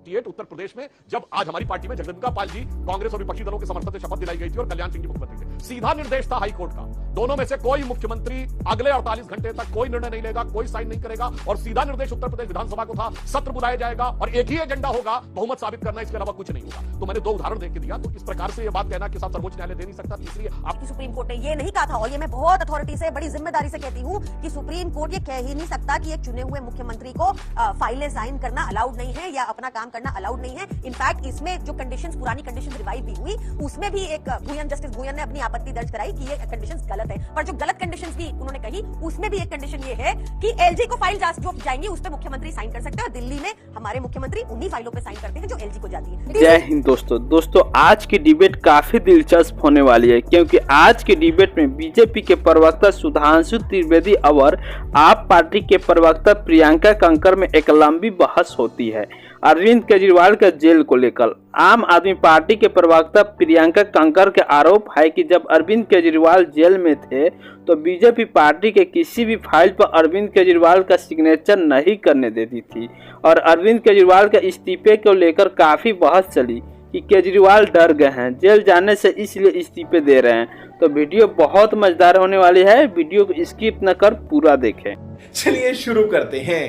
1998 उत्तर प्रदेश में जब आज हमारी पार्टी में जगदम्बिका पाल जी कांग्रेस और विपक्षी दलों के समर्थन से शपथ दिलाई गई थी और कल्याण सिंह जी मुख्यमंत्री थे। सीधा निर्देश था हाईकोर्ट का, दोनों में से कोई मुख्यमंत्री अगले 48 घंटे तक कोई निर्णय नहीं लेगा, कोई साइन नहीं करेगा। और सीधा निर्देश उत्तर प्रदेश विधानसभा को था, सत्र बुलाया जाएगा और एक ही एजेंडा होगा, बहुमत साबित करना, इसके अलावा कुछ नहीं होगा। तो मैंने दो उदाहरण देके दिया। तो इस प्रकार से यह बात कहना कि साहब सर्वोच्च न्यायालय दे नहीं सकता। तीसरी, आपकी सुप्रीम कोर्ट ने ये नहीं कहा था, और ये मैं बहुत अथॉरिटी से बड़ी जिम्मेदारी से कहती हूँ कि सुप्रीम कोर्ट ये कह ही नहीं सकता कि एक चुने हुए मुख्यमंत्री को फाइलें साइन करना अलाउड नहीं है या अपना काम करना अलाउड नहीं है। इनफैक्ट इसमें जो कंडीशंस, पुरानी कंडीशन रिवाइव भी हुई, उसमें भी एक जस्टिस भूयन ने अपनी आपत्ति दर्ज कराई कि ये कंडीशंस गलत है। पर जो गलत कंडीशंस भी उन्होंने कही, उसमें भी एक कंडीशन ये है कि एलजी को फाइल जो जाएंगी उस पर मुख्यमंत्री साइन कर सकते हैं। दिल्ली में हमारे मुख्यमंत्री उन्हीं फाइलों पे साइन करते हैं जो एलजी को जाती है। जय हिंद दोस्तों, आज की डिबेट काफी दिलचस्प होने वाली है, क्योंकि आज के डिबेट में बीजेपी के प्रवक्ता सुधांशु त्रिवेदी और आप पार्टी के प्रवक्ता प्रियंका कंकर में एक लंबी बहस होती है अरविंद केजरीवाल का जेल को लेकर। आम आदमी पार्टी के प्रवक्ता प्रियंका कंकर के आरोप है कि जब अरविंद केजरीवाल जेल में थे तो बीजेपी पार्टी के किसी भी फाइल पर अरविंद केजरीवाल का सिग्नेचर नहीं करने देती थी और अरविंद केजरीवाल के इस्तीफे को लेकर काफी बहस चली कि केजरीवाल डर गए हैं जेल जाने से, इसलिए इस्तीफे दे रहे हैं। तो वीडियो बहुत मजेदार होने वाली है, वीडियो को स्किप न कर पूरा देखें। चलिए शुरू करते हैं।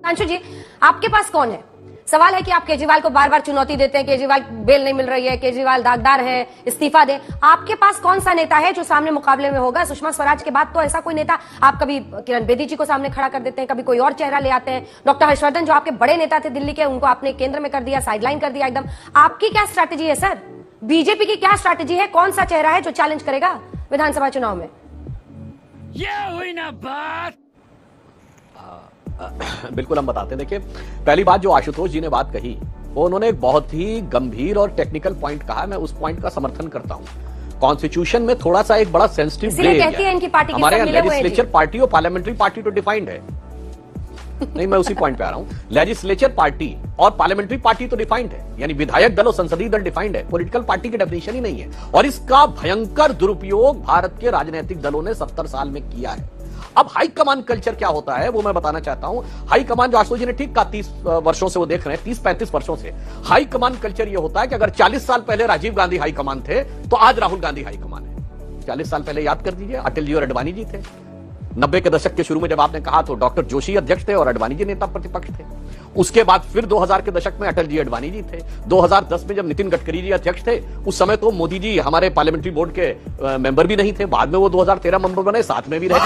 अंशु जी, आपके पास कौन है? सवाल है कि आप केजरीवाल को बार बार चुनौती देते हैं, केजरीवाल बेल नहीं मिल रही है, केजरीवाल दागदार है, इस्तीफा दे। आपके पास कौन सा नेता है जो सामने मुकाबले में होगा? सुषमा स्वराज के बाद तो ऐसा कोई नेता, आप कभी किरण बेदी जी को सामने खड़ा कर देते हैं, कभी कोई और चेहरा ले आते हैं। डॉक्टर हर्षवर्धन जो आपके बड़े नेता थे दिल्ली के, उनको आपने केंद्र में कर दिया, साइडलाइन कर दिया एकदम। आपकी क्या स्ट्रैटेजी है सर? बीजेपी की क्या स्ट्रैटेजी है? कौन सा चेहरा है जो चैलेंज करेगा विधानसभा चुनाव में? ये हुई ना बात। बिल्कुल हम बताते हैं। देखिए, पहली बात जो आशुतोष जी ने बात कही, वो उन्होंने एक बहुत ही गंभीर और टेक्निकल पॉइंट कहा। मैं उस पॉइंट का समर्थन करता हूं। कॉन्स्टिट्यूशन में थोड़ा सा एक बड़ा सेंसिटिव इसलिए कहती है इनकी पार्टी हमारे यहाँ लेजिस्लेचर पार्टी और पार्लियामेंट्री पार्टी तो डिफाइंड है। नहीं, मैं उसी पॉइंट पे आ रहा हूं। लेजिस्लेचर पार्टी और पार्लियामेंट्री पार्टी तो डिफाइंड है, यानी विधायक दल और संसदीय दल डिफाइंड है। पॉलिटिकल पार्टी की डेफिनेशन ही नहीं है और इसका भयंकर दुरुपयोग भारत के राजनीतिक दलों ने 70 साल में किया है। अब हाई कमान कल्चर क्या होता है वो मैं बताना चाहता हूं। हाई कमान, जो आशुतोष जी ने ठीक कहा, 30 वर्षों से वो देख रहे हैं, 30-35 वर्षों से हाई कमान कल्चर ये होता है कि अगर 40 साल पहले राजीव गांधी हाई कमान थे तो आज राहुल गांधी हाई कमान है। 40 साल पहले याद कर दीजिए, अटल जी और अडवाणी जी थे। 90 के दशक के शुरू में जब आपने कहा तो डॉक्टर जोशी अध्यक्ष थे और अडवाणी जी नेता प्रतिपक्ष थे। उसके बाद फिर 2000 के दशक में अटल जी अडवाणी जी थे। 2010 में जब नितिन गडकरी जी अध्यक्ष थे, उस समय तो मोदी जी हमारे पार्लियामेंट्री बोर्ड के मेंबर भी नहीं थे। बाद में वो 2013 मेंबर बने, साथ में भी रहे।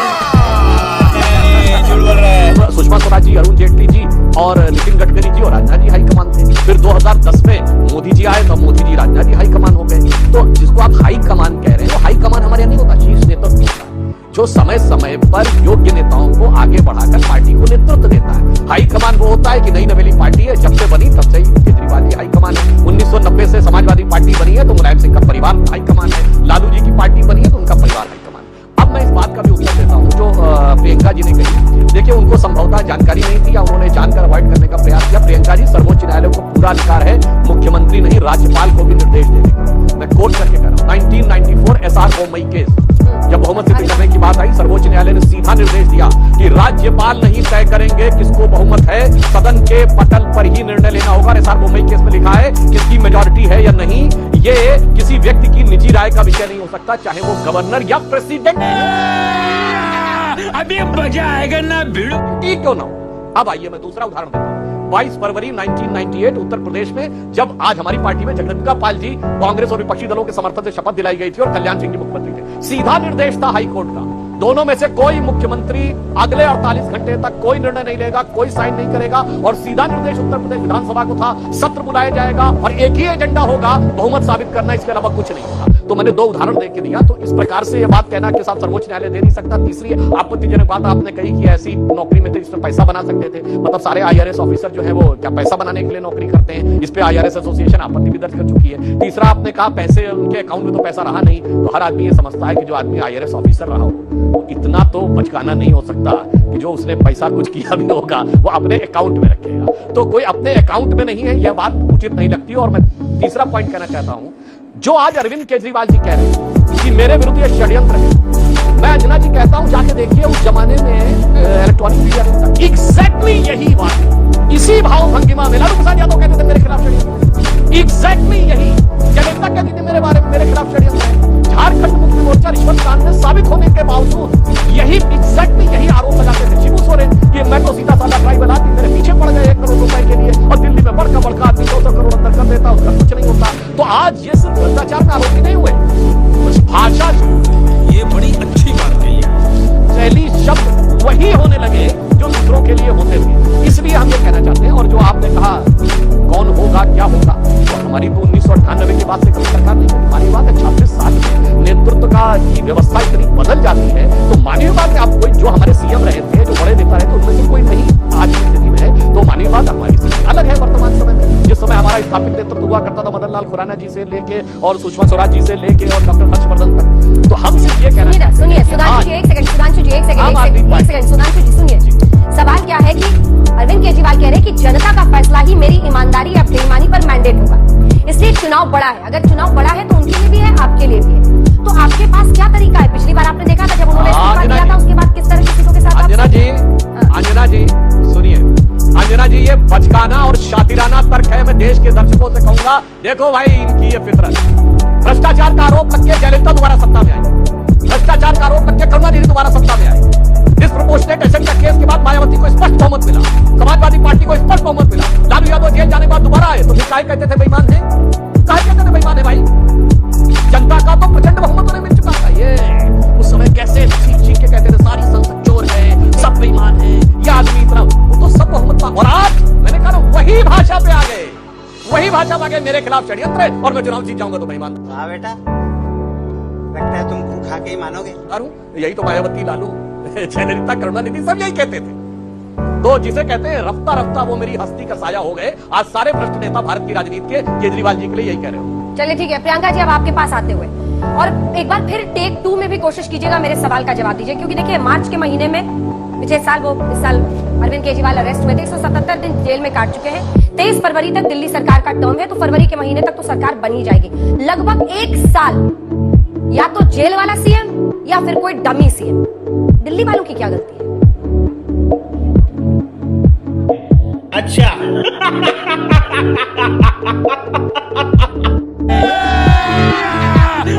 सुषमा स्वराज जी, अरुण जेटली जी और नितिन गडकरी जी और राजनाथ जी हाईकमान थे। फिर 2010 में मोदी जी आए तो मोदी जी राजनाथ जी हाईकमान हो गए। तो जिसको आप हाईकमान कह रहे हैं, वो हाईकमान हमारे यहाँ नहीं होता, शीर्ष नेतृत्व होता है जो समय समय पर योग्य नेताओं को आगे बढ़ाकर पार्टी को नेतृत्व देता है। हाईकमान वो होता है कि नई नवेली पार्टी है, जब से बनी तब से ही केजरीवाल जी हाईकमान है। 1990 से समाजवादी पार्टी बनी है तो मुलायम सिंह का परिवार हाईकमान है। लालू जी की पार्टी बनी है तो उनका परिवार हाईकमान है। अब मैं इस बात का भी उत्तर देता हूं जो प्रियंका जी ने कही। देखिए, उनको संभवतः जानकारी नहीं थी या उन्होंने जानकर अवॉइड करने का प्रयास किया। प्रियंका जी, सर्वोच्च न्यायालय को पूरा अधिकार है मुख्यमंत्री नहीं राज्यपाल को भी निर्देश देने का। मैं कोट करके कह रहा हूं, 1994 एसआर बोम्मई केस, जब बहुमत सिद्ध करने की बात आई, सर्वोच्च न्यायालय ने सीधा निर्देश दिया कि राज्यपाल नहीं तय करेंगे किसको बहुमत है, सदन के पटल पर ही निर्णय लेना होगा। एसआर बोम्मई केस में लिखा है किसकी मेजॉरिटी है या नहीं, ये किसी व्यक्ति की निजी राय का विषय नहीं हो सकता, चाहे वो गवर्नर या प्रेसिडेंट। अभी मजा आएगा ना भिड़ो, क्यों ना हो। अब आइए मैं दूसरा उदाहरण देता हूं। 22 फरवरी 1998 उत्तर प्रदेश में जब आज हमारी पार्टी में जगदम्बिका पाल जी कांग्रेस और विपक्षी दलों के समर्थन से शपथ दिलाई गई थी और कल्याण सिंह जी मुख्यमंत्री थे। सीधा निर्देश था हाईकोर्ट का, दोनों में से कोई मुख्यमंत्री अगले 48 घंटे तक कोई निर्णय नहीं लेगा, कोई साइन नहीं करेगा। और सीधा निर्देश उत्तर प्रदेश विधानसभा को था, सत्र बुलाया जाएगा और एक ही एजेंडा होगा, बहुमत साबित करना, इसके अलावा कुछ नहीं होगा। तो मैंने दो उदाहरण देके दिया। तो इस प्रकार से यह बात कहना कि साहब सर्वोच्च न्यायालय दे नहीं सकता। तीसरी आपत्तिजनक बात आपने कही कि ऐसी नौकरी में थे जिसमें पैसा बना सकते थे, मतलब सारे IRS ऑफिसर जो है वो क्या पैसा बनाने के लिए नौकरी करते हैं। इस पे IRS एसोसिएशन आपत्ति भी दर्ज कर चुकी है। तीसरा आपने कहा पैसे उनके अकाउंट में तो पैसा रहा नहीं, तो हर आदमी ये समझता है कि जो आदमी IRS ऑफिसर रहा हो इतना तो बचकाना नहीं हो सकता कि जो उसने पैसा कुछ किया भी होगा वो अपने अकाउंट में रखेगा। तो कोई अपने अकाउंट में नहीं है, यह बात उचित नहीं लगती। और मैं तीसरा पॉइंट कहना चाहता हूं, जो आज अरविंद केजरीवाल जी कह रहे हैं कि मेरे विरुद्ध यह षड्यंत्र है, मैं अंजना जी कहता हूं जाके देखिए उस जमाने में इलेक्ट्रॉनिक मीडिया नहीं था। एग्जैक्टली यही बात, इसी भाव भंगिमा में लालू लाल खुराना जी से लेके और सुषमा स्वराज जी से लेके और डॉक्टर हर्षवर्धन तक। तो हम सिर्फ ये कहना सुनिए सुनिए सुधांशु जी एक सेकंड, सुधांशु जी एक सेकंड, सुधांशु जी सुनिए। सवाल क्या है कि अरविंद केजरीवाल कह रहे हैं कि जनता का फैसला ही मेरी ईमानदारी या बेईमानी पर मैंडेट होगा, इसलिए चुनाव बड़ा है। अगर चुनाव बड़ा है तो उनके लिए भी है, आपके लिए भी है। तो आपके पास क्या तरीका है? पिछली बार आपने देखा था जब उन्होंने इस्तीफा दिया था, उसके बाद किस तरह की चीजों के साथ अंजना जी सुनिए, अंजना जी ये बचकाना और शातिराना तर्क है। मैं देश के दर्शकों से कहूंगा, देखो भाई इनकी ये फितरत, भ्रष्टाचार का आरोप रख के जयललिता दोबारा सत्ता में आई, भ्रष्टाचार का आरोप रख के करुणानिधि दोबारा सत्ता में आई, डिस्प्रोपोर्शनेट एसेट केस के बाद मायावती को स्पष्ट बहुमत मिला, समाजवादी पार्टी को स्पष्ट बहुमत मिला, लालू यादव जेल जाने के बाद दोबारा आए, तो फिर काहे कहते थे बेईमान है? काहे कहते थे बेईमान है भाई? जनता का तो प्रचंड बहुमत उन्हें मिल चुका था। ये उस समय कैसे चीख के कहते थे सारी संसद चोर है, सब बेईमान है, ये आदमी इतना, वो तो सब बहुमत था। और आज मैंने कहा वही भाषा पे आ गए, वही भाषा पे आ गए, मेरे खिलाफ षड्यंत्र है और मैं चुनाव जीत जाऊंगा तो बेईमान। हाँ बेटा, लगता है तुम खा के ही मानोगे। यही तो मायावती, लालू, जयललिता, करुणानिधि सब यही कहते थे। तो जिसे कहते हैं रफ्ता रफ्ता वो मेरी हस्ती का साया हो गए। आज सारे भ्रष्ट नेता भारत की राजनीति के केजरीवाल जी के लिए यही कह रहे हो। चलिए ठीक है प्रियंका जी, अब आपके पास आते हुए और एक बार फिर टेक 2 में भी कोशिश कीजिएगा मेरे सवाल का जवाब दीजिए, क्योंकि देखिए मार्च के महीने में पिछले साल इस साल अरविंद केजरीवाल अरेस्ट हुए थे, 177 दिन जेल में काट चुके हैं। 23 फरवरी तक दिल्ली सरकार का टर्म है, तो फरवरी के महीने तक तो सरकार बनी जाएगी। लगभग 1 साल या तो जेल वाला सीएम या फिर कोई डमी सीएम। दिल्ली वालों की क्या गलती है? अच्छा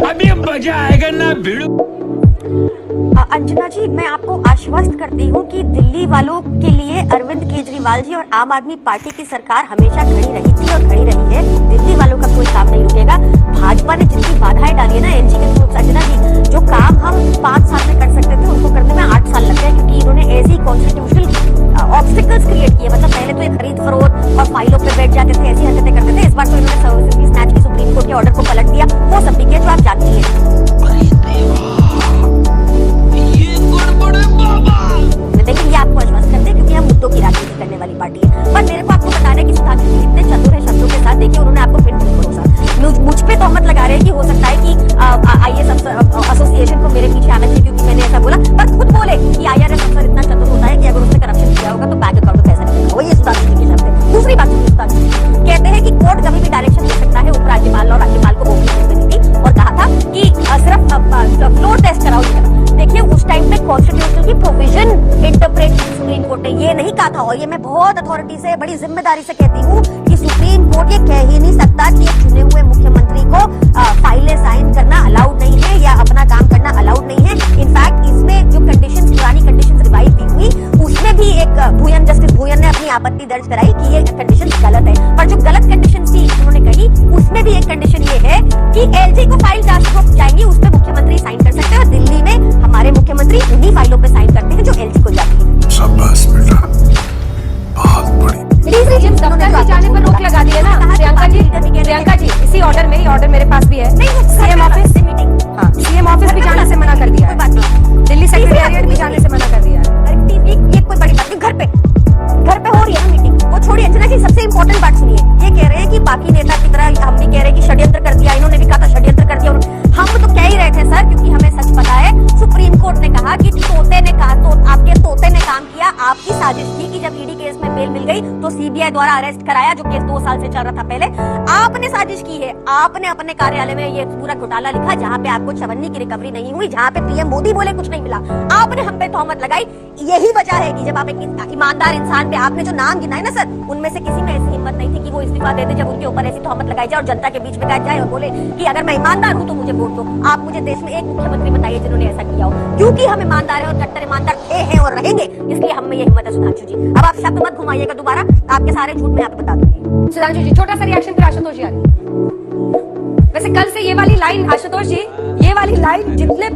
अभी मजा आएगा ना भिड़ू। अंजना जी, मैं आपको आश्वस्त करती हूँ कि दिल्ली वालों के लिए अरविंद केजरीवाल जी और आम आदमी पार्टी की सरकार हमेशा खड़ी रही थी और खड़ी रही है। दिल्ली वालों का कोई काम नहीं रुकेगा। भाजपा ने जितनी बाधाएं डाली है ना एलजी के थ्रू, अंजना जी, जो काम हम 5 साल में कर सकते थे उनको करने में 8 साल लग गए, क्योंकि इन्होंने ऐसी कॉन्स्टिट्यूशनल ऑब्स्टिकल्स क्रिएट किए। मतलब पहले तो ये खरीद फरोख्त और फाइलों पे बैठ जाते थे, ऐसी हरकतें करते थे। इस बार तो इन्होंने सर्विसेज की स्नैच की सुप्रीम कोर्ट के ऑर्डर को पलट दिया। वो सब भी किया जो आप जानती है। लेकिन ये आपको आश्वस्त करते हैं क्योंकि हम मुद्दों की राजनीति करने वाली पार्टी है। पर मेरे को आपको बताना है कि सुधांशु जी इतने चतुर है शब्दों के साथ। देखिए उन्होंने आपको फिर भरोसा, मुझ पे तोहमत लगा रहे हैं कि हो सकता है कि आईएएस एसोसिएशन को मेरे पीछे आना चाहिए क्योंकि मैंने ऐसा बोला। पर खुद बोले कि आईआरएस अफसर इतना चतुर होता है कि अगर उसने करप्शन किया होगा तो बैंक अकाउंट में पैसा नहीं होगा। ये सुधांशु जी के शब्द है। दूसरी बात सुधांशु जी कहते हैं कि कोर्ट कभी भी डायरेक्शन दे सकता है उपराज्यपाल और राज्यपाल को बोलने दी थी और कहा था कि सिर्फ फ्लोर टेस्ट कराओ। देखिए उस टाइम पे कॉन्स्टिट्यूशन की प्रोविजन इंटरप्रेट सुप्रीम कोर्ट ने ये नहीं कहा था। और ये मैं बहुत अथॉरिटी से बड़ी जिम्मेदारी से कहती हूँ कि सुप्रीम कोर्ट ये कह ही नहीं सकता कि एक चुने हुए मुख्यमंत्री को फाइलें साइन करना अलाउड नहीं है या अपना काम करना अलाउड नहीं है। इनफैक्ट इसमें जो कंडीशंस, पुरानी कंडीशंस रिवाइज की हुई, उसमें भी एक जस्टिस भूयन ने अपनी आपत्ति दर्ज कराई कि ये कंडीशंस गलत है। पर जो गलत कंडीशंस थी उन्होंने कही, उसमें भी एक कंडीशन ये है कि एलजी को फाइल टास्क जाएंगी, उस पर मुख्यमंत्री साइन कर सकते हैं। और दिल्ली में हमारे मुख्यमंत्री उन्हीं फाइलों पे साइन करते हैं जो एलजी को जाती है। शाबाश बेटा, बहुत बड़ी। दफ्तर में जाने पर रोक लगा दी है ना प्रियंका जी। प्रियंका जी इसी ऑर्डर में, ऑर्डर मेरे पास भी है, सीएम ऑफिस, हाँ सीएम ऑफिस भी जाने से मना कर दिया है, दिल्ली सेक्रेटेरिएट भी जाने से मना कर दिया है। ये कोई बड़ी बात नहीं। घर पे हो रही है ना मीटिंग, वो छोड़िए। अंजना जी सबसे इंपॉर्टेंट बात सुनिए। ये कह रहे हैं कि बाकी नेता की तरह हम भी कह रहे हैं कि षड्यंत्र कर दिया, इन्होंने भी कहा था षड्यंत्र कर दिया। हम तो कह ही रहे थे सर, क्योंकि हमें सच पता है। सुप्रीम कोर्ट ने कहा कि तोते ने कहा, तो आपके तोते ने काम किया। आपकी साजिश थी कि जब ईडी केस में बेल मिल गई तो सीबीआई द्वारा अरेस्ट कराया, जो केस 2 साल से चल रहा था पहले। आपने साजिश की है। आपने अपने कार्यालय में ये पूरा घोटाला लिखा जहां पे आपको चवन्नी की रिकवरी नहीं हुई, जहां पे पीएम मोदी बोले कुछ नहीं मिला। आपने हम पे तोहमत लगाई। यही वजह है कि जब आप एक ईमानदार इंसान पे, आपने जो नाम गिनाए ना सर, उनमें से किसी में ऐसी हिम्मत नहीं थी कि वो इस्तीफा दे दे जब उनके ऊपर ऐसी तोहमत लगाई जाए और जनता के बीच में कहा जाए और बोले कि अगर मैं ईमानदार हूं तो मुझे वोट दो। आप मुझे देश में एक मुख्यमंत्री बताइए जिन्होंने ऐसा किया हो। क्योंकि हम ईमानदार है और कट्टर ईमानदार थे, हैं और रहेंगे, इसलिए हम में ये हिम्मत है। सुधांशु जी अब आप शब्द मत घुमाइएगा दोबारा, आपके सारे झूठ मैं आपको बता दूंगी। सुधांशु जी छोटा सा रिएक्शन फिर आशुतोष जी आ रही है। वैसे कल से ये वाली लाइन, आशुतोष जी ये वाली लाइन जितने